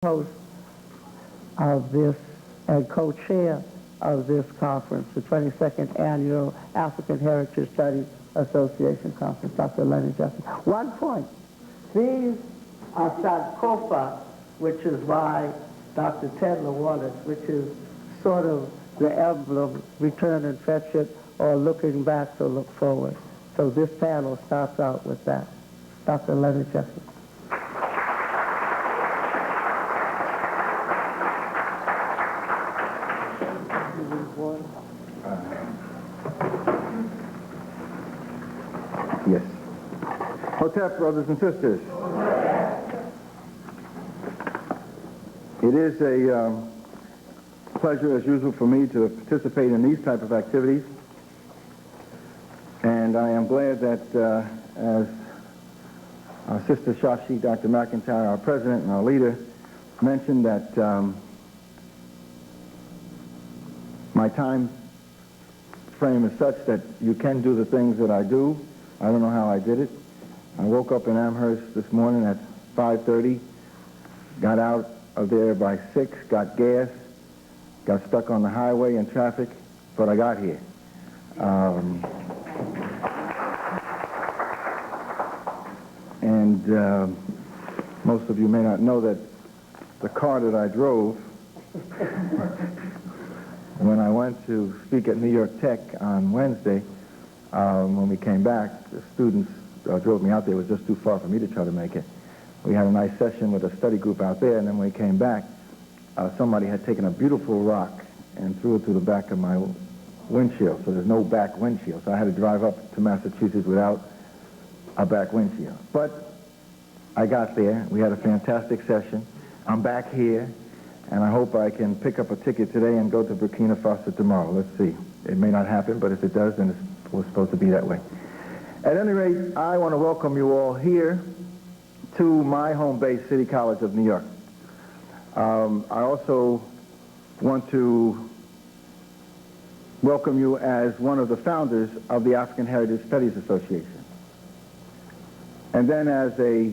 host of this and co-chair of this conference, the 22nd Annual African Heritage Studies Association Conference, Dr. Leonard Jefferies. One point, these are sarcophags, which is by Dr. Ted Leonard, which is sort of the emblem, return and fetch it, or looking back to look forward. So this panel starts out with that. Dr. Leonard Jefferies. Yes. Hotep, brothers and sisters. It is a pleasure, as usual, for me to participate in these type of activities. And I am glad that, as our sister Shashi, Dr. McIntyre, our president and our leader, mentioned that my time frame is such that you can do the things that I do. I don't know how I did it. I woke up in Amherst this morning at 5:30, got out of there by 6, got gas, got stuck on the highway in traffic, but I got here. Most of you may not know that the car that I drove when I went to speak at New York Tech on Wednesday, when we came back, the students drove me out there. It was just too far for me to try to make it. We had a nice session with a study group out there, and then when we came back, somebody had taken a beautiful rock and threw it through the back of my windshield, so there's no back windshield. So I had to drive up to Massachusetts without a back windshield. But I got there. We had a fantastic session. I'm back here, and I hope I can pick up a ticket today and go to Burkina Faso tomorrow. Let's see. It may not happen, but if it does, then it was supposed to be that way. At any rate, I want to welcome you all here to my home base, City College of New York. I also want to welcome you as one of the founders of the African Heritage Studies Association. And then as a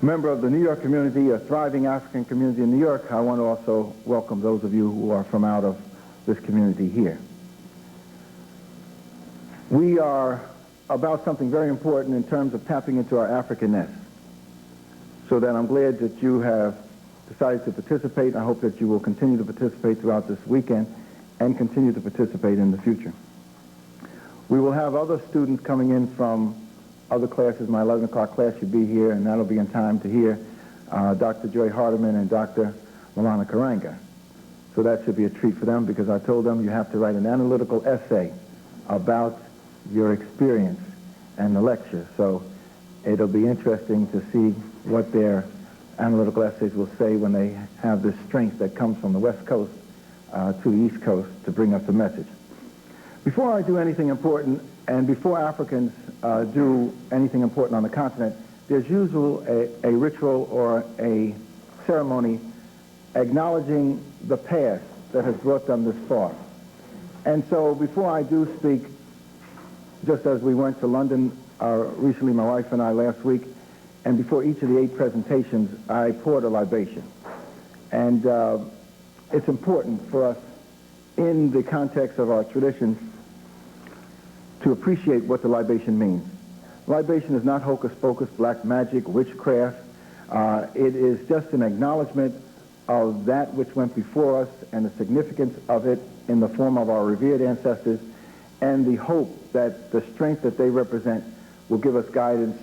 member of the New York community, a thriving African community in New York, I want to also welcome those of you who are from out of this community here. We are about something very important in terms of tapping into our Africanness. So that I'm glad that you have decided to participate. I hope that you will continue to participate throughout this weekend and continue to participate in the future. We will have other students coming in from other classes. My 11 o'clock class should be here, and that'll be in time to hear Dr. Joy Hardiman and Dr. Malana Karanga. So that should be a treat for them, because I told them you have to write an analytical essay about your experience and the lecture. So it'll be interesting to see what their analytical essays will say when they have this strength that comes from the West Coast to the East Coast to bring us a message. Before I do anything important, and before Africans do anything important on the continent, there's usually a ritual or a ceremony acknowledging the past that has brought them this far. And so before I do speak, just as we went to London recently, my wife and I last week, and before each of the 8 presentations, I poured a libation. And it's important for us, in the context of our traditions, to appreciate what the libation means. Libation is not hocus pocus, black magic, witchcraft. It is just an acknowledgement of that which went before us and the significance of it in the form of our revered ancestors, and the hope that the strength that they represent will give us guidance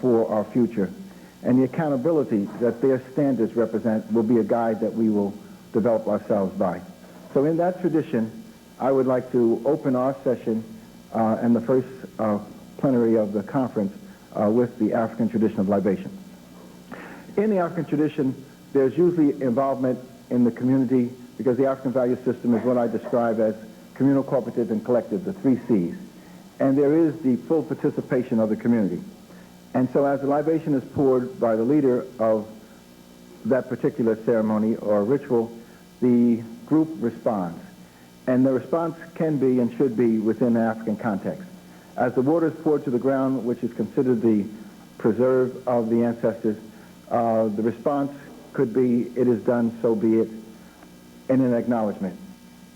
for our future. And the accountability that their standards represent will be a guide that we will develop ourselves by. So in that tradition, I would like to open our session and the first plenary of the conference with the African tradition of libation. In the African tradition, there's usually involvement in the community, because the African value system is what I describe as communal, cooperative, and collective, the 3 C's. And there is the full participation of the community. And so as the libation is poured by the leader of that particular ceremony or ritual, the group responds. And the response can be and should be within the African context. As the water is poured to the ground, which is considered the preserve of the ancestors, The response could be, it is done, so be it, in an acknowledgement.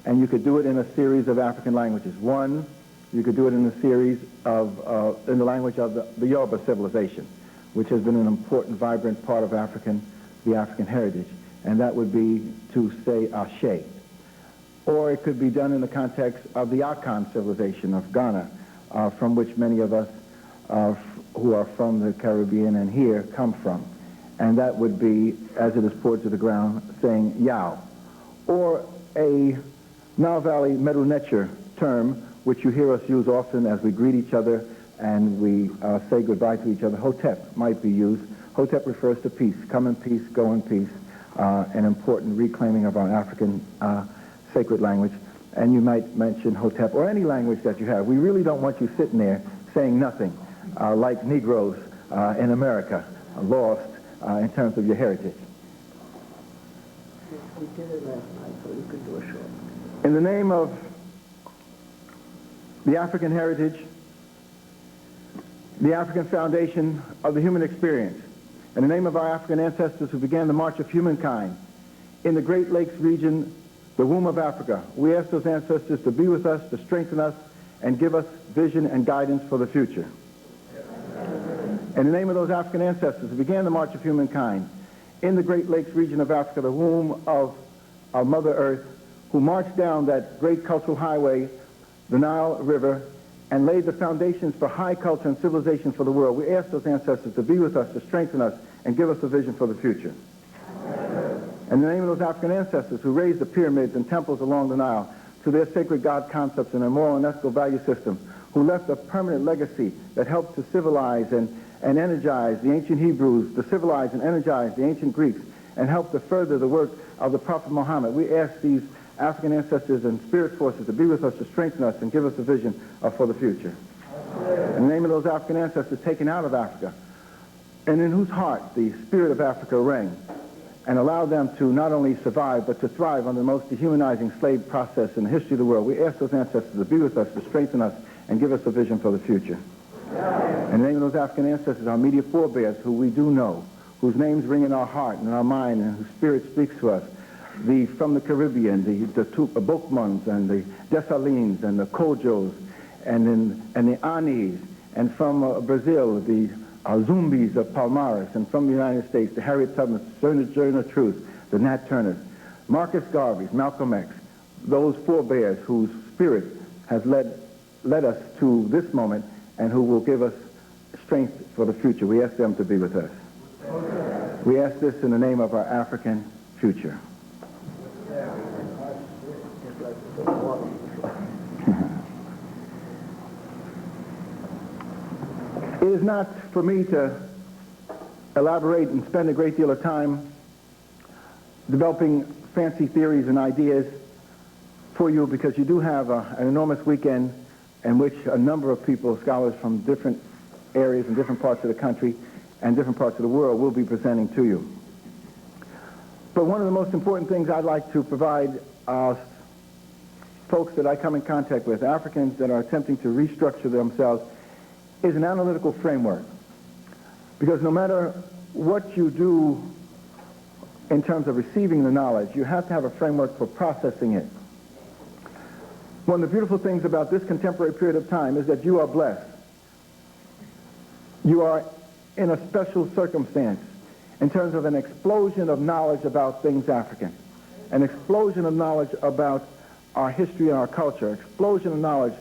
And you could do it in a series of African languages. One, you could do it in a series of, in the language of the Yoruba civilization, which has been an important, vibrant part of the African heritage. And that would be to say Ashe. Or it could be done in the context of the Akan civilization of Ghana, from which many of us who are from the Caribbean and here come from. And that would be, as it is poured to the ground, saying Yao. Or a Nile Valley Medu Neter term, which you hear us use often as we greet each other and we say goodbye to each other. Hotep might be used. Hotep refers to peace. Come in peace, go in peace. An important reclaiming of our African sacred language. And you might mention Hotep or any language that you have. We really don't want you sitting there saying nothing, like Negroes in America, lost in terms of your heritage. We did it last night, so you could do a short. In the name of the African heritage, the African foundation of the human experience, in the name of our African ancestors who began the march of humankind in the Great Lakes region, the womb of Africa, we ask those ancestors to be with us, to strengthen us, and give us vision and guidance for the future. In the name of those African ancestors who began the march of humankind in the Great Lakes region of Africa, the womb of our Mother Earth, who marched down that great cultural highway, the Nile River, and laid the foundations for high culture and civilization for the world. We ask those ancestors to be with us, to strengthen us, and give us a vision for the future. In the name of those African ancestors who raised the pyramids and temples along the Nile to their sacred God concepts and their moral and ethical value system, who left a permanent legacy that helped to civilize and energize the ancient Hebrews, to civilize and energize the ancient Greeks, and helped to further the work of the Prophet Muhammad. We ask these African ancestors and spirit forces to be with us, to strengthen us, and give us a vision for the future. In the name of those African ancestors taken out of Africa, and in whose heart the spirit of Africa rang, and allowed them to not only survive, but to thrive under the most dehumanizing slave process in the history of the world. We ask those ancestors to be with us, to strengthen us, and give us a vision for the future. In the name of those African ancestors, our immediate forebears, who we do know, whose names ring in our heart and in our mind, and whose spirit speaks to us, from the Caribbean, the Bokmans and the Dessalines and the Kojos and the Anis, and from Brazil, the Zumbis of Palmares, and from the United States, the Harriet Tubmans, Sojourner Truth, the Nat Turners, Marcus Garveys, Malcolm X, those forebears whose spirit has led us to this moment and who will give us strength for the future. We ask them to be with us. We ask this in the name of our African future. It is not for me to elaborate and spend a great deal of time developing fancy theories and ideas for you, because you do have an enormous weekend in which a number of people, scholars from different areas and different parts of the country and different parts of the world, will be presenting to you. But one of the most important things I'd like to provide folks that I come in contact with, Africans that are attempting to restructure themselves, is an analytical framework. Because no matter what you do in terms of receiving the knowledge, you have to have a framework for processing it. One of the beautiful things about this contemporary period of time is that you are blessed. You are in a special circumstance in terms of an explosion of knowledge about things African, an explosion of knowledge about our history and our culture, explosion of knowledge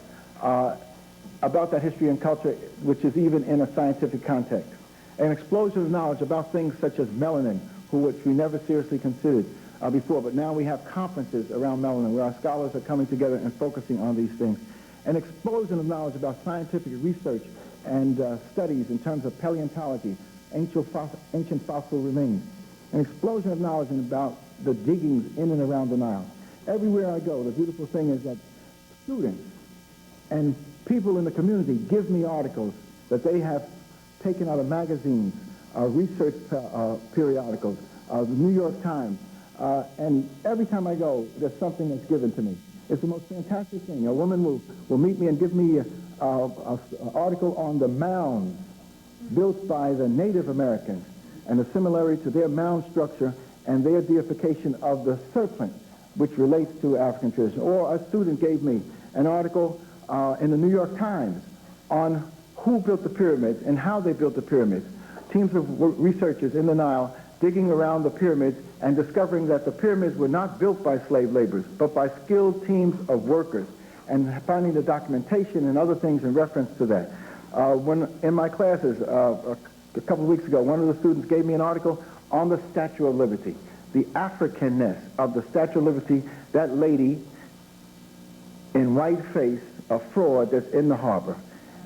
about that history and culture, which is even in a scientific context, an explosion of knowledge about things such as melanin, which we never seriously considered before, but now we have conferences around melanin where our scholars are coming together and focusing on these things. An explosion of knowledge about scientific research and studies in terms of paleontology, ancient fossil remains. An explosion of knowledge about the diggings in and around the Nile. Everywhere I go, the beautiful thing is that students and people in the community give me articles that they have taken out of magazines, research periodicals, the New York Times, and every time I go, there's something that's given to me. It's the most fantastic thing. A woman will meet me and give me an article on the mounds built by the Native Americans and the similarity to their mound structure and their deification of the serpent, which relates to African tradition. Or a student gave me an article in the New York Times on who built the pyramids and how they built the pyramids. Teams of researchers in the Nile digging around the pyramids and discovering that the pyramids were not built by slave laborers, but by skilled teams of workers, and finding the documentation and other things in reference to that. When in my classes a couple of weeks ago, one of the students gave me an article on the Statue of Liberty, the Africanness of the Statue of Liberty, that lady in white face, a fraud that's in the harbor.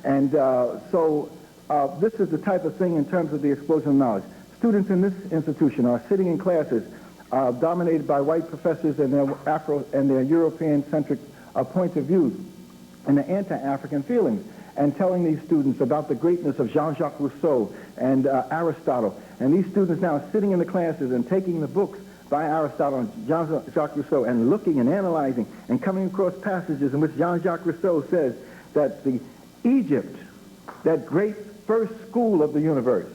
And this is the type of thing in terms of the explosion of knowledge. Students in this institution are sitting in classes dominated by white professors and their Afro and their European-centric points of view and the anti-African feelings, and telling these students about the greatness of Jean-Jacques Rousseau and Aristotle. And these students now are sitting in the classes and taking the books by Aristotle and Jean-Jacques Rousseau and looking and analyzing and coming across passages in which Jean-Jacques Rousseau says that the Egypt, that great first school of the universe,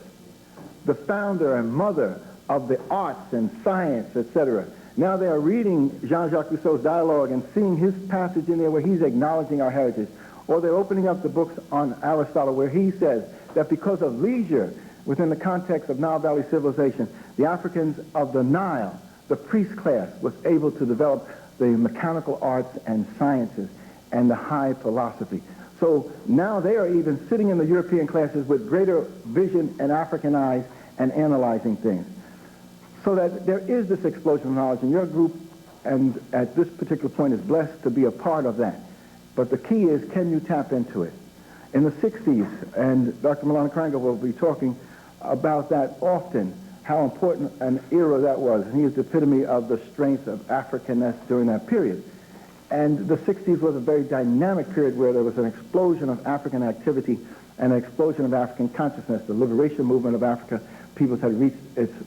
the founder and mother of the arts and science, etc. Now they are reading Jean-Jacques Rousseau's dialogue and seeing his passage in there where he's acknowledging our heritage. Or they're opening up the books on Aristotle where he says that because of leisure within the context of Nile Valley civilization, the Africans of the Nile, the priest class, was able to develop the mechanical arts and sciences and the high philosophy. So now they are even sitting in the European classes with greater vision and African eyes and analyzing things. So that there is this explosion of knowledge, and your group, and at this particular point, is blessed to be a part of that. But the key is, can you tap into it? In the 60s, and Dr. Milana Kranga will be talking about that often, how important an era that was. And he is the epitome of the strength of Africanness during that period. And the 60s was a very dynamic period where there was an explosion of African activity and an explosion of African consciousness. The liberation movement of Africa, peoples had reached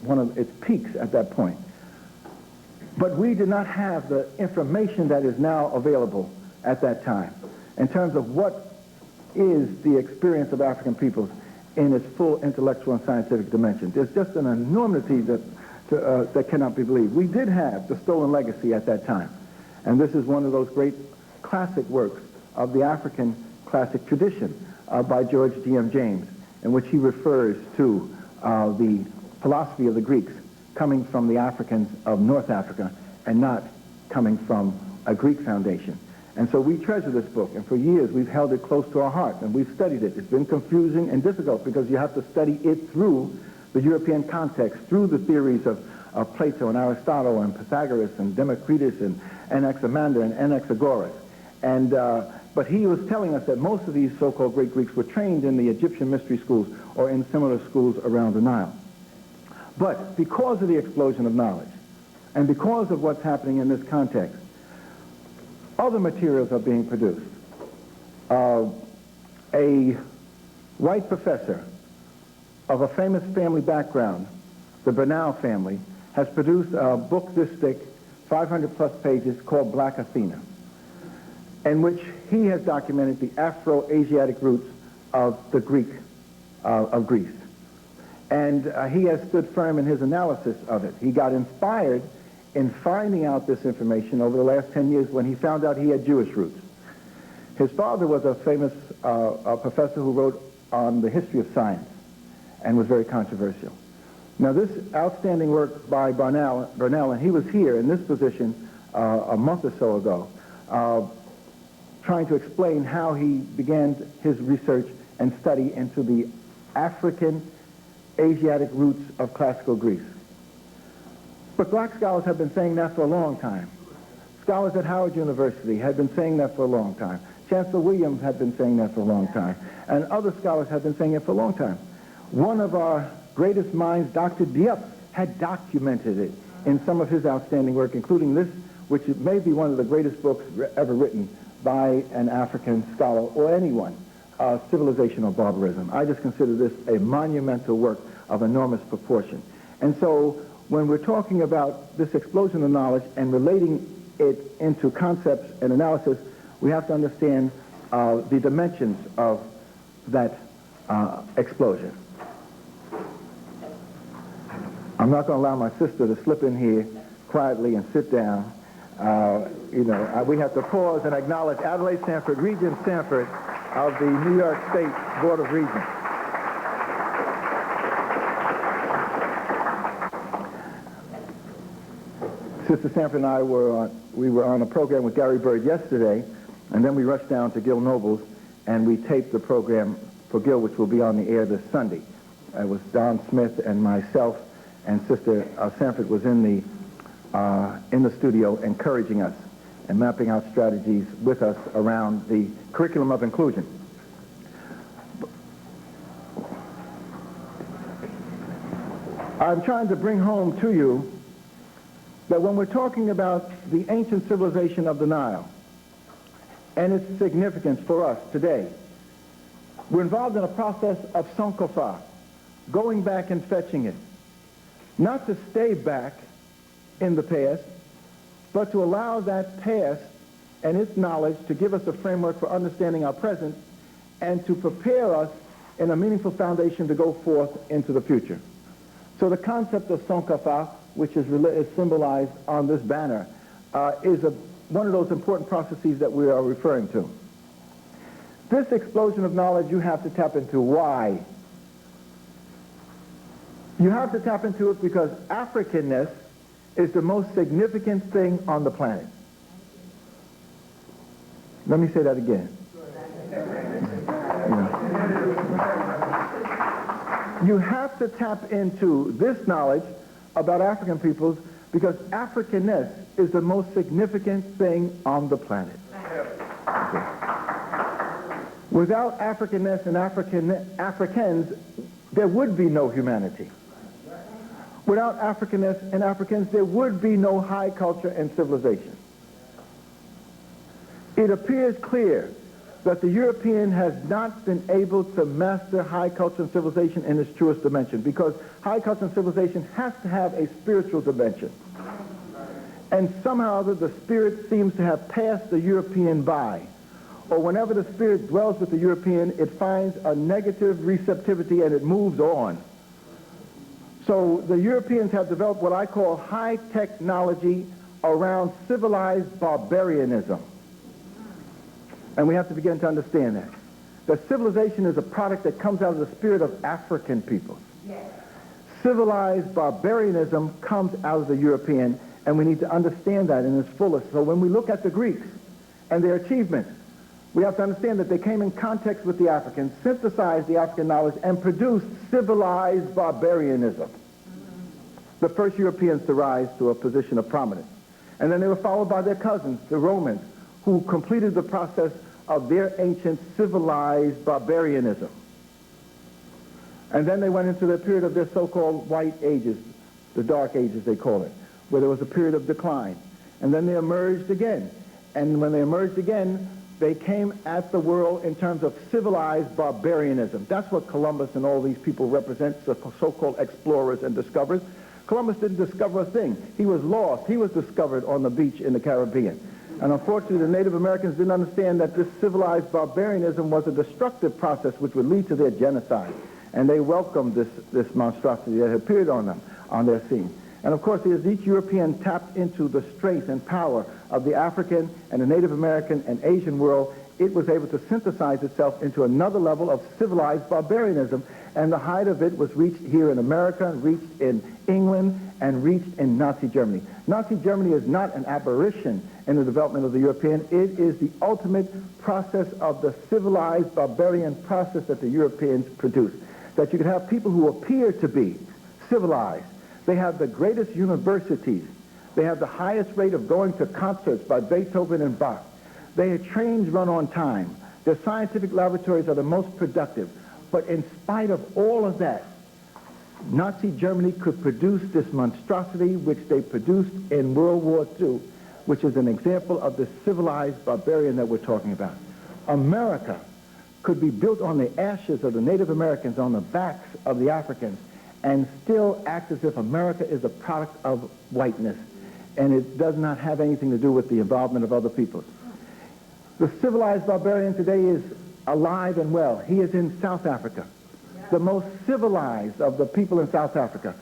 one of its peaks at that point. But we did not have the information that is now available at that time in terms of what is the experience of African peoples in its full intellectual and scientific dimension. There's just an enormity that cannot be believed. We did have the stolen legacy at that time. And this is one of those great classic works of the African classic tradition by George D.M. James, in which he refers to the philosophy of the Greeks coming from the Africans of North Africa and not coming from a Greek foundation. And so we treasure this book, and for years we've held it close to our heart, and we've studied it. It's been confusing and difficult because you have to study it through the European context, through the theories of Plato and Aristotle and Pythagoras and Democritus and Anaximander and Anaxagoras. But he was telling us that most of these so-called great Greeks were trained in the Egyptian mystery schools or in similar schools around the Nile. But because of the explosion of knowledge and because of what's happening in this context, other materials are being produced. A white professor of a famous family background, the Bernal family, has produced a book this thick, 500 plus pages, called Black Athena, in which he has documented the Afro-Asiatic roots of the of Greece. And he has stood firm in his analysis of it. He got inspired in finding out this information over the last 10 years when he found out he had Jewish roots. His father was a famous professor who wrote on the history of science and was very controversial. Now this outstanding work by Bernal, and he was here in this position a month or so ago, trying to explain how he began his research and study into the African Asiatic roots of classical Greece. But black scholars have been saying that for a long time. Scholars at Howard University had been saying that for a long time. Chancellor Williams had been saying that for a long time. And other scholars have been saying it for a long time. One of our greatest minds, Dr. Diep, had documented it in some of his outstanding work, including this, which may be one of the greatest books ever written by an African scholar or anyone, Civilization or Barbarism. I just consider this a monumental work of enormous proportion. And so when we're talking about this explosion of knowledge and relating it into concepts and analysis, we have to understand the dimensions of that explosion. I'm not going to allow my sister to slip in here quietly and sit down. We have to pause and acknowledge Adelaide Sanford, Regent Sanford of the New York State Board of Regents. Sister Sanford and I were on a program with Gary Bird yesterday, and then we rushed down to Gil Noble's, and we taped the program for Gil, which will be on the air this Sunday. It was Don Smith and myself, and Sister Sanford was in the studio encouraging us and mapping out strategies with us around the curriculum of inclusion. I'm trying to bring home to you that when we're talking about the ancient civilization of the Nile and its significance for us today, we're involved in a process of sankofa, going back and fetching it. Not to stay back in the past, but to allow that past and its knowledge to give us a framework for understanding our present and to prepare us in a meaningful foundation to go forth into the future. So the concept of sankofa, which is symbolized on this banner, is one of those important processes that we are referring to. This explosion of knowledge you have to tap into. Why? You have to tap into it because Africanness is the most significant thing on the planet. Let me say that again. You have to tap into this knowledge about African peoples because Africanness is the most significant thing on the planet. Okay. Without Africanness and Africans, there would be no humanity. Without Africanness and Africans, there would be no high culture and civilization. It appears clear that the European has not been able to master high culture and civilization in its truest dimension because high culture and civilization has to have a spiritual dimension. And somehow the spirit seems to have passed the European by. Or whenever the spirit dwells with the European, it finds a negative receptivity and it moves on. So the Europeans have developed what I call high technology around civilized barbarianism. And we have to begin to understand that. That civilization is a product that comes out of the spirit of African peoples. Yes. Civilized barbarianism comes out of the European, and we need to understand that in its fullest. So when we look at the Greeks and their achievements, we have to understand that they came in context with the Africans, synthesized the African knowledge, and produced civilized barbarianism. The first Europeans to rise to a position of prominence. And then they were followed by their cousins, the Romans, who completed the process of their ancient civilized barbarianism. And then they went into the period of their so-called white ages, the dark ages they call it, where there was a period of decline. And then they emerged again. And when they emerged again, they came at the world in terms of civilized barbarianism. That's what Columbus and all these people represent, the so-called explorers and discoverers. Columbus didn't discover a thing. He was lost. He was discovered on the beach in the Caribbean. And unfortunately, the Native Americans didn't understand that this civilized barbarianism was a destructive process which would lead to their genocide. And they welcomed this monstrosity that had appeared on them, on their scene. And of course, as each European tapped into the strength and power of the African and the Native American and Asian world, it was able to synthesize itself into another level of civilized barbarianism. And the height of it was reached here in America, reached in England, and reached in Nazi Germany. Nazi Germany is not an aberration in the development of the European. It is the ultimate process of the civilized barbarian process that the Europeans produced. That you could have people who appear to be civilized. They have the greatest universities. They have the highest rate of going to concerts by Beethoven and Bach. Their trains run on time. Their scientific laboratories are the most productive. But in spite of all of that, Nazi Germany could produce this monstrosity which they produced in World War II, which is an example of the civilized barbarian that we're talking about. America could be built on the ashes of the Native Americans, on the backs of the Africans, and still act as if America is a product of whiteness, and it does not have anything to do with the involvement of other peoples. The civilized barbarian today is alive and well. He is in South Africa, the most civilized of the people in South Africa.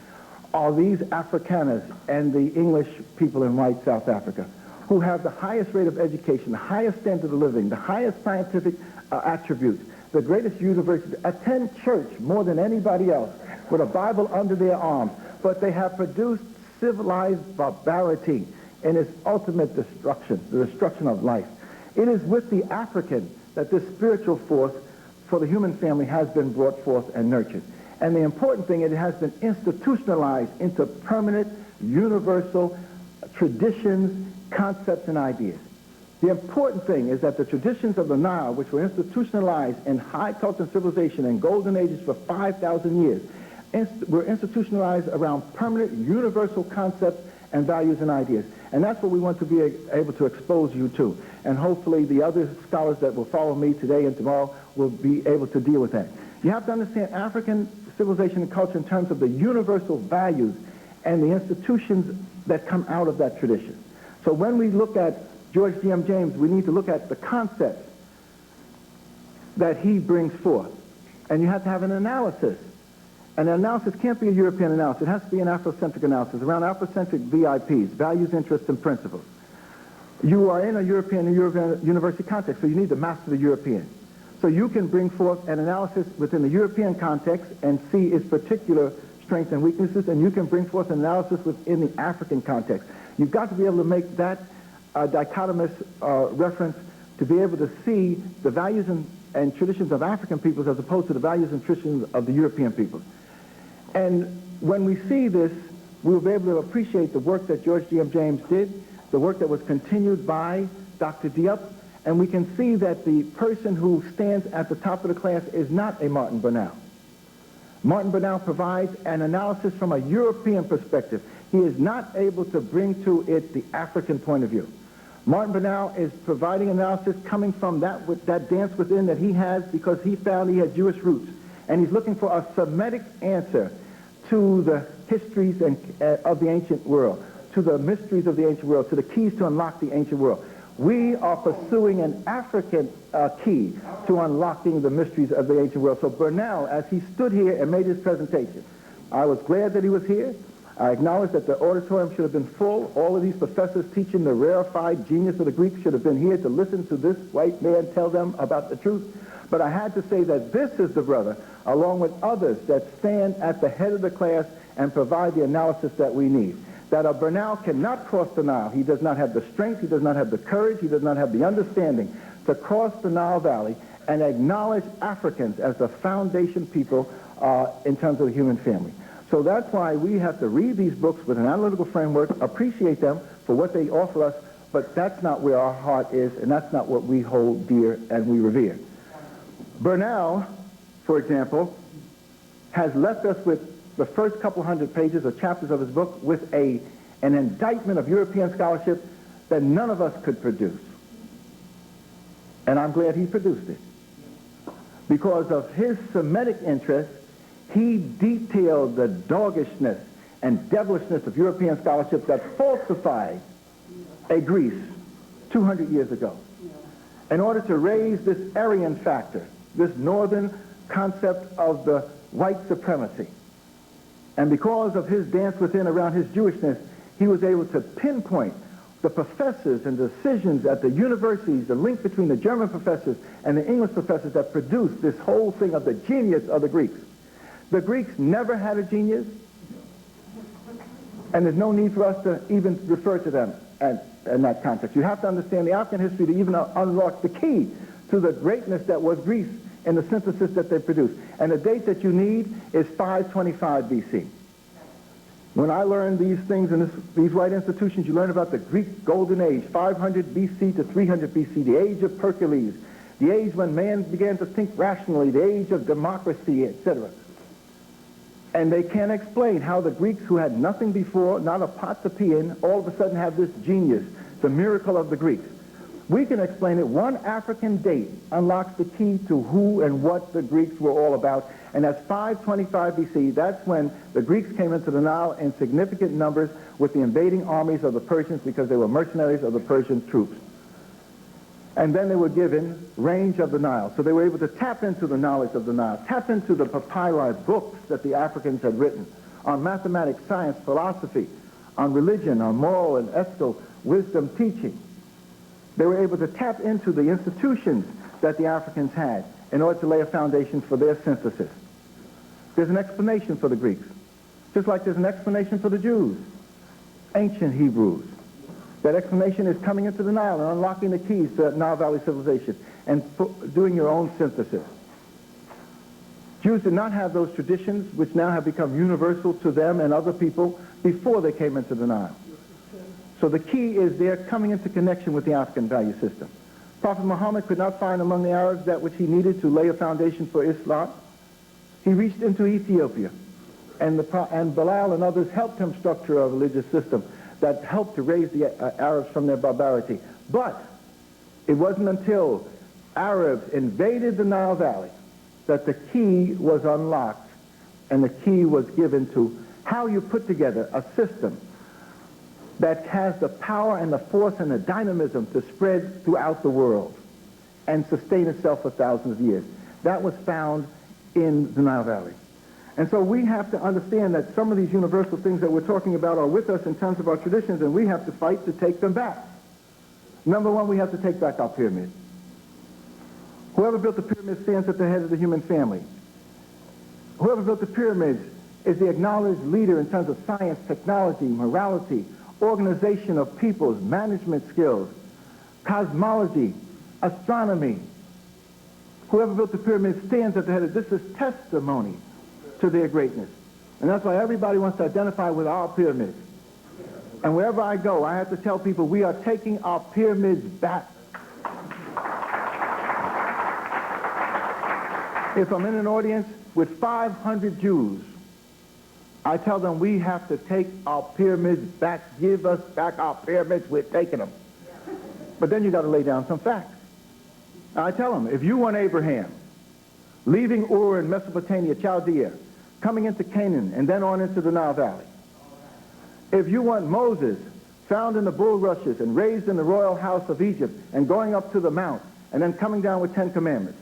are these Afrikaners and the English people in white South Africa, who have the highest rate of education, the highest standard of living, the highest scientific attributes, the greatest university, attend church more than anybody else, with a Bible under their arms, but they have produced civilized barbarity in its ultimate destruction, the destruction of life. It is with the African that this spiritual force for the human family has been brought forth and nurtured. And the important thing, it has been institutionalized into permanent, universal traditions, concepts, and ideas. The important thing is that the traditions of the Nile, which were institutionalized in high culture and civilization in golden ages for 5,000 years, were institutionalized around permanent, universal concepts and values and ideas. And that's what we want to be able to expose you to. And hopefully the other scholars that will follow me today and tomorrow will be able to deal with that. You have to understand African civilization and culture in terms of the universal values and the institutions that come out of that tradition. So when we look at George D.M. James, we need to look at the concepts that he brings forth. And you have to have an analysis. And the analysis can't be a European analysis. It has to be an Afrocentric analysis around Afrocentric VIPs, values, interests, and principles. You are in a European university context, so you need to master the European. So you can bring forth an analysis within the European context and see its particular strengths and weaknesses, and you can bring forth an analysis within the African context. You've got to be able to make that dichotomous reference to be able to see the values and traditions of African peoples as opposed to the values and traditions of the European peoples. And when we see this, we will be able to appreciate the work that George D.M. James did, the work that was continued by Dr. Diop, and we can see that the person who stands at the top of the class is not a Martin Bernal. Martin Bernal provides an analysis from a European perspective. He is not able to bring to it the African point of view. Martin Bernal is providing analysis coming from that dance within that he has because he found he had Jewish roots. And he's looking for a Semitic answer to the histories of the ancient world, to the mysteries of the ancient world, to the keys to unlock the ancient world. We are pursuing an African key to unlocking the mysteries of the ancient world. So Bernal, as he stood here and made his presentation, I was glad that he was here. I acknowledge that the auditorium should have been full. All of these professors teaching the rarefied genius of the Greeks should have been here to listen to this white man tell them about the truth. But I had to say that this is the brother, along with others, that stand at the head of the class and provide the analysis that we need. That a Bernal cannot cross the Nile. He does not have the strength, he does not have the courage, he does not have the understanding to cross the Nile Valley and acknowledge Africans as the foundation people in terms of the human family. So that's why we have to read these books with an analytical framework, appreciate them for what they offer us, but that's not where our heart is, and that's not what we hold dear and we revere. Bernal, for example, has left us with the first couple hundred pages or chapters of his book with an indictment of European scholarship that none of us could produce. And I'm glad he produced it. Because of his Semitic interest, he detailed the doggishness and devilishness of European scholarship that falsified a Greece 200 years ago in order to raise this Aryan factor, this northern concept of the white supremacy. And because of his dance within around his Jewishness, he was able to pinpoint the professors and decisions at the universities, the link between the German professors and the English professors that produced this whole thing of the genius of the Greeks. The Greeks never had a genius, and there's no need for us to even refer to them in that context. You have to understand the African history to even unlock the key to the greatness that was Greece in the synthesis that they produced. And the date that you need is 525 BC. When I learned these things in these white institutions, you learn about the Greek Golden Age, 500 BC to 300 BC, the age of Hercules, the age when man began to think rationally, the age of democracy, etc. And they can't explain how the Greeks, who had nothing before, not a pot to pee in, all of a sudden have this genius, the miracle of the Greeks. We can explain it. One African date unlocks the key to who and what the Greeks were all about, and that's 525 BC. That's when the Greeks came into the Nile in significant numbers with the invading armies of the Persians because they were mercenaries of the Persian troops. And then they were given range of the Nile. So they were able to tap into the knowledge of the Nile, tap into the papyri books that the Africans had written, on mathematics, science, philosophy, on religion, on moral and ethical wisdom teaching. They were able to tap into the institutions that the Africans had in order to lay a foundation for their synthesis. There's an explanation for the Greeks, just like there's an explanation for the Jews, ancient Hebrews. That explanation is coming into the Nile and unlocking the keys to that Nile Valley civilization and doing your own synthesis. Jews did not have those traditions which now have become universal to them and other people before they came into the Nile. So the key is they're coming into connection with the African value system. Prophet Muhammad could not find among the Arabs that which he needed to lay a foundation for Islam. He reached into Ethiopia, and Bilal and others helped him structure a religious system that helped to raise the Arabs from their barbarity. But it wasn't until Arabs invaded the Nile Valley that the key was unlocked and the key was given to how you put together a system that has the power and the force and the dynamism to spread throughout the world and sustain itself for thousands of years. That was found in the Nile Valley. And so we have to understand that some of these universal things that we're talking about are with us in terms of our traditions, and we have to fight to take them back. Number one, we have to take back our pyramids. Whoever built the pyramids stands at the head of the human family. Whoever built the pyramids is the acknowledged leader in terms of science, technology, morality, organization of peoples, management skills, cosmology, astronomy. Whoever built the pyramids stands at the head of this. Is testimony to their greatness. And that's why everybody wants to identify with our pyramids. And wherever I go, I have to tell people we are taking our pyramids back. If I'm in an audience with 500 Jews, I tell them we have to take our pyramids back. Give us back our pyramids. We're taking them. But then you got to lay down some facts. I tell them, if you want Abraham leaving Ur in Mesopotamia, Chaldea, coming into Canaan, and then on into the Nile Valley, if you want Moses found in the bulrushes and raised in the royal house of Egypt and going up to the mount and then coming down with 10 commandments,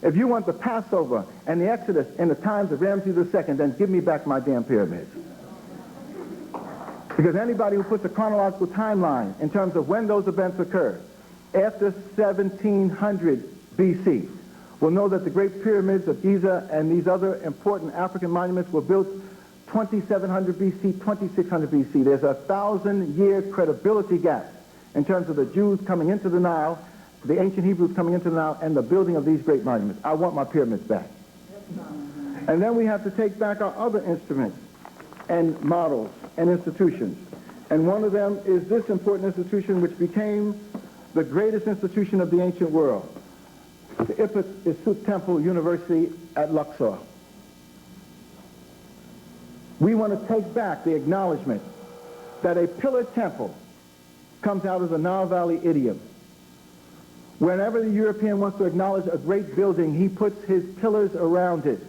if you want the Passover and the Exodus in the times of Ramses II, then give me back my damn pyramids. Because anybody who puts a chronological timeline in terms of when those events occurred, after 1700 BC, will know that the Great Pyramids of Giza and these other important African monuments were built 2700 BC, 2600 BC. There's a 1,000-year credibility gap in terms of the Jews coming into the Nile, the ancient Hebrews coming into the Nile, and the building of these great monuments. I want my pyramids back. And then we have to take back our other instruments and models and institutions. And one of them is this important institution which became the greatest institution of the ancient world, the Ifrit Temple University at Luxor. We want to take back the acknowledgement that a pillar temple comes out of the Nile Valley idiom. Whenever the European wants to acknowledge a great building, he puts his pillars around it.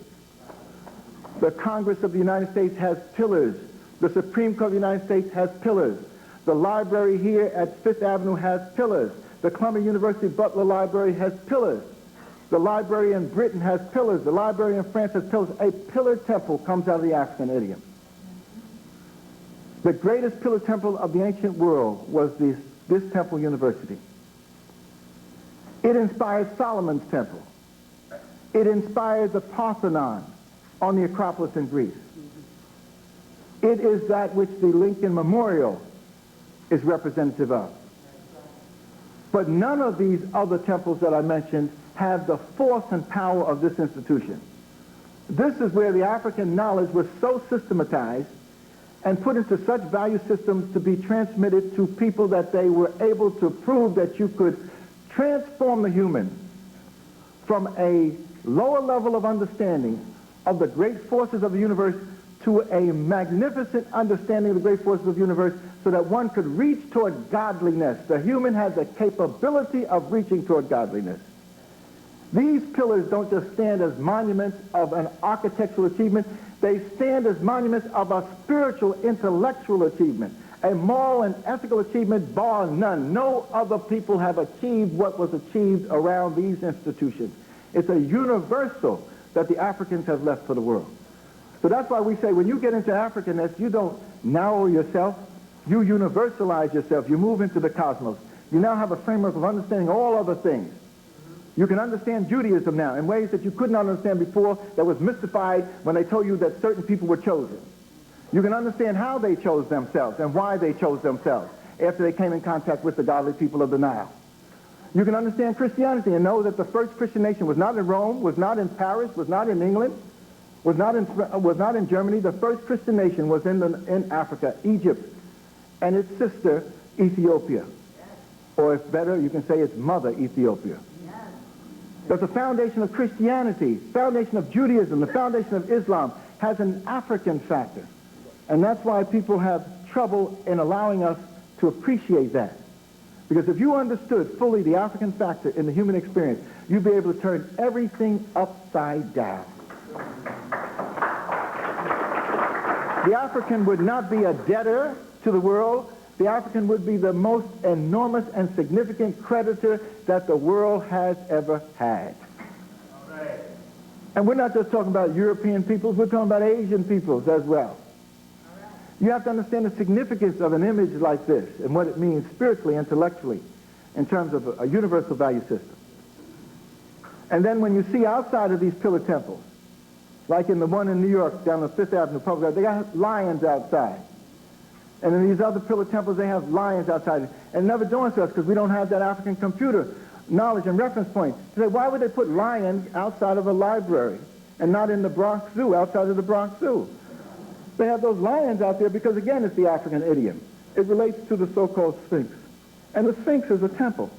The Congress of the United States has pillars. The Supreme Court of the United States has pillars. The library here at Fifth Avenue has pillars. The Columbia University Butler Library has pillars. The library in Britain has pillars. The library in France has pillars. A pillar temple comes out of the African idiom. The greatest pillar temple of the ancient world was this temple university. It inspired Solomon's temple. It inspired the Parthenon on the Acropolis in Greece. It is that which the Lincoln Memorial is representative of. But none of these other temples that I mentioned have the force and power of this institution. This is where the African knowledge was so systematized and put into such value systems to be transmitted to people that they were able to prove that you could transform the human from a lower level of understanding of the great forces of the universe to a magnificent understanding of the great forces of the universe so that one could reach toward godliness. The human has the capability of reaching toward godliness. These pillars don't just stand as monuments of an architectural achievement. They stand as monuments of a spiritual, intellectual achievement, a moral and ethical achievement bar none. No other people have achieved what was achieved around these institutions. It's a universal that the Africans have left for the world. So that's why we say when you get into Africanness, you don't narrow yourself, you universalize yourself, you move into the cosmos. You now have a framework of understanding all other things. You can understand Judaism now in ways that you could not understand before, that was mystified when they told you that certain people were chosen. You can understand how they chose themselves and why they chose themselves after they came in contact with the godly people of the Nile. You can understand Christianity and know that the first Christian nation was not in Rome, was not in Paris, was not in England, was not in Germany. The first Christian nation was in Africa, Egypt, and its sister, Ethiopia. Or if better, you can say its mother, Ethiopia. That the foundation of Christianity, foundation of Judaism, the foundation of Islam has an African factor. And that's why people have trouble in allowing us to appreciate that. Because if you understood fully the African factor in the human experience, you'd be able to turn everything upside down. The African would not be a debtor to the world. The African would be the most enormous and significant creditor that the world has ever had. Right. And we're not just talking about European peoples, we're talking about Asian peoples as well. Right. You have to understand the significance of an image like this and what it means spiritually, intellectually, in terms of a universal value system. And then when you see outside of these pillar temples, like in the one in New York down on 5th Avenue, Public, they got lions outside. And in these other pillar temples, they have lions outside. And it never dawns to us because we don't have that African computer knowledge and reference point. To say, why would they put lions outside of a library and not in the Bronx Zoo, outside of the Bronx Zoo? They have those lions out there because, again, it's the African idiom. It relates to the so-called Sphinx. And the Sphinx is a temple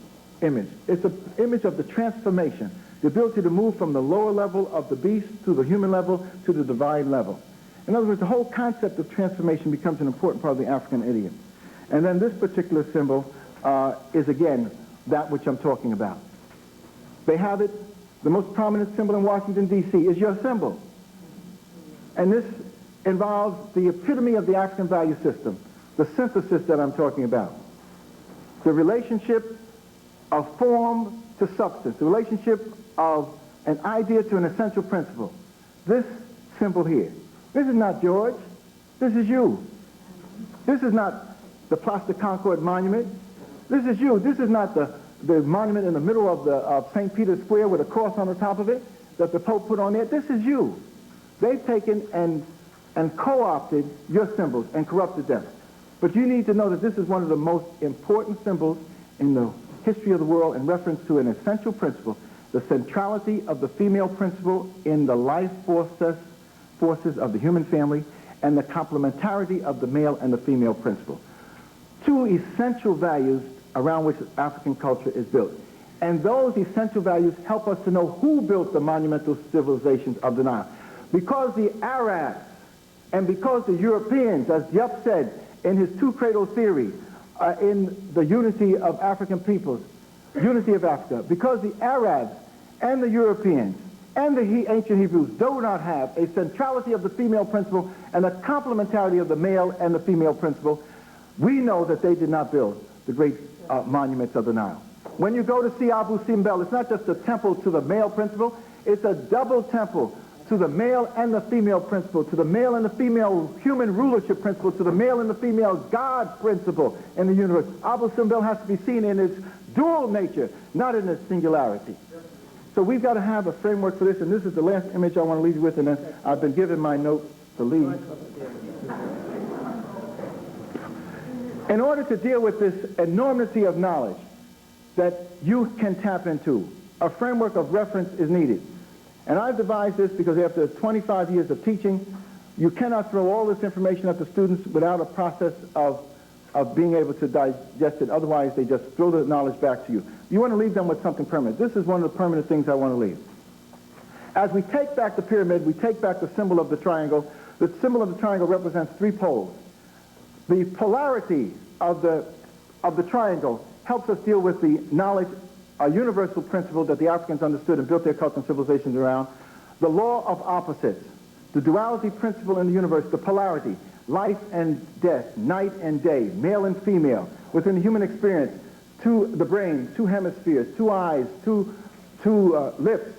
image. It's an image of the transformation, the ability to move from the lower level of the beast to the human level to the divine level. In other words, the whole concept of transformation becomes an important part of the African idiom. And then this particular symbol is, again, that which I'm talking about. They have it. The most prominent symbol in Washington, D.C. is your symbol. And this involves the epitome of the African value system, the synthesis that I'm talking about. The relationship of form to substance, the relationship of an idea to an essential principle. This symbol here. This is not George. This is you. This is not the Place de Concorde monument. This is you. This is not the monument in the middle of St. Peter's Square with a cross on the top of it that the Pope put on there. This is you. They've taken and co-opted your symbols and corrupted them. But you need to know that this is one of the most important symbols in the history of the world in reference to an essential principle, the centrality of the female principle in the life forces of the human family, and the complementarity of the male and the female principle. Two essential values around which African culture is built. And those essential values help us to know who built the monumental civilizations of the Nile. Because the Arabs and because the Europeans, as Jeff said in his two-cradle theory, in the unity of African peoples, unity of Africa, because the Arabs and the Europeans and the ancient Hebrews do not have a centrality of the female principle and a complementarity of the male and the female principle, we know that they did not build the great monuments of the Nile. When you go to see Abu Simbel, it's not just a temple to the male principle, it's a double temple to the male and the female principle, to the male and the female human rulership principle, to the male and the female God principle in the universe. Abu Simbel has to be seen in its dual nature, not in its singularity. So we've got to have a framework for this, and this is the last image I want to leave you with, and then I've been given my note to leave. In order to deal with this enormity of knowledge that you can tap into, a framework of reference is needed. And I've devised this because after 25 years of teaching, you cannot throw all this information at the students without a process of being able to digest it. Otherwise, they just throw the knowledge back to you. You want to leave them with something permanent. This is one of the permanent things I want to leave. As we take back the pyramid, we take back the symbol of the triangle. The symbol of the triangle represents three poles. The polarity of the triangle helps us deal with the knowledge, a universal principle that the Africans understood and built their culture and civilizations around. The law of opposites, the duality principle in the universe, the polarity, life and death, night and day, male and female. Within the human experience, the brain, two hemispheres, two eyes, two lips,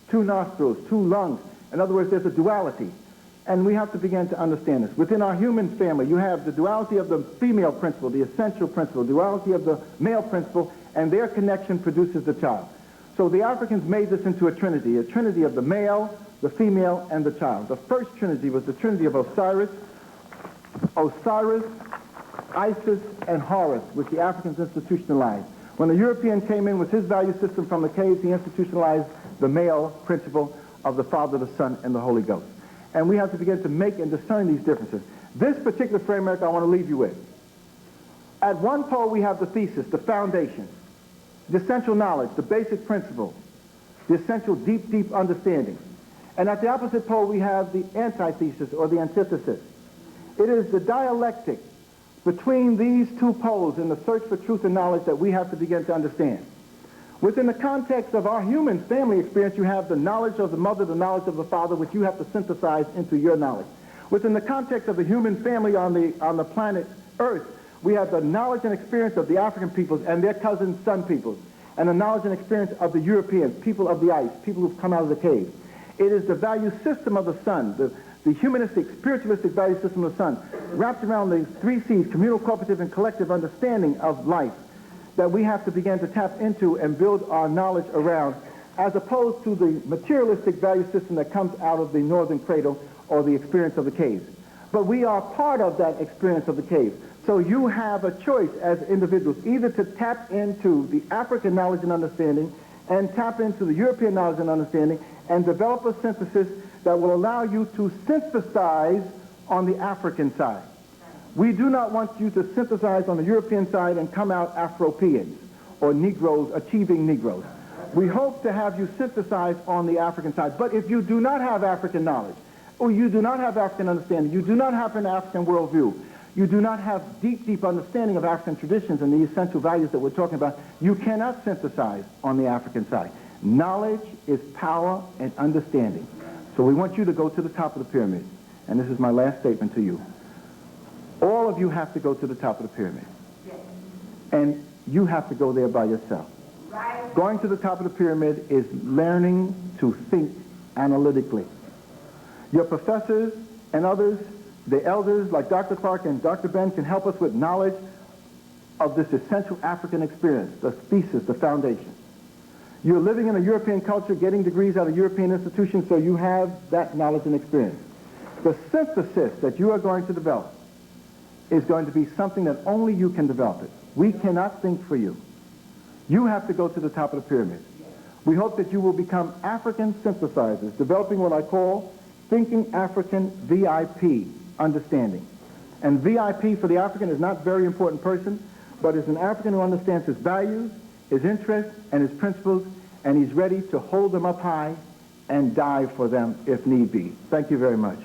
two nostrils, two lungs. In other words, there's a duality. And we have to begin to understand this. Within our human family, you have the duality of the female principle, the essential principle, duality of the male principle, and their connection produces the child. So the Africans made this into a trinity of the male, the female, and the child. The first trinity was the trinity of Osiris, Isis, and Horus, which the Africans institutionalized. When the European came in with his value system from the caves, he institutionalized the male principle of the Father, the Son, and the Holy Ghost. And we have to begin to make and discern these differences. This particular framework I want to leave you with. At one pole we have the thesis, the foundation, the essential knowledge, the basic principle, the essential deep understanding. And at the opposite pole we have the antithesis or the antithesis. It is the dialectic between these two poles in the search for truth and knowledge that we have to begin to understand. Within the context of our human family experience, you have the knowledge of the mother, the knowledge of the father, which you have to synthesize into your knowledge. Within the context of the human family on the planet Earth, we have the knowledge and experience of the African peoples and their cousin sun peoples, and the knowledge and experience of the Europeans, people of the ice, people who've come out of the caves. It is the value system of the sun, the humanistic, spiritualistic value system of the sun, wrapped around the three C's, communal, cooperative, and collective understanding of life, that we have to begin to tap into and build our knowledge around, as opposed to the materialistic value system that comes out of the northern cradle or the experience of the caves. But we are part of that experience of the caves. So you have a choice as individuals, either to tap into the African knowledge and understanding and tap into the European knowledge and understanding and develop a synthesis that will allow you to synthesize on the African side. We do not want you to synthesize on the European side and come out Afropeans or Negroes, achieving Negroes. We hope to have you synthesize on the African side. But if you do not have African knowledge, or you do not have African understanding, you do not have an African worldview, you do not have deep understanding of African traditions and the essential values that we're talking about, you cannot synthesize on the African side. Knowledge is power and understanding. So we want you to go to the top of the pyramid. And this is my last statement to you. All of you have to go to the top of the pyramid. And you have to go there by yourself. Going to the top of the pyramid is learning to think analytically. Your professors and others, the elders like Dr. Clark and Dr. Ben, can help us with knowledge of this essential African experience, the thesis, the foundation. You're living in a European culture, getting degrees out of European institutions, so you have that knowledge and experience. The synthesis that you are going to develop is going to be something that only you can develop it. We cannot think for you. You have to go to the top of the pyramid. We hope that you will become African synthesizers, developing what I call thinking African VIP understanding. And VIP for the African is not a very important person, but is an African who understands his values, his interests, and his principles, and he's ready to hold them up high and die for them if need be. Thank you very much.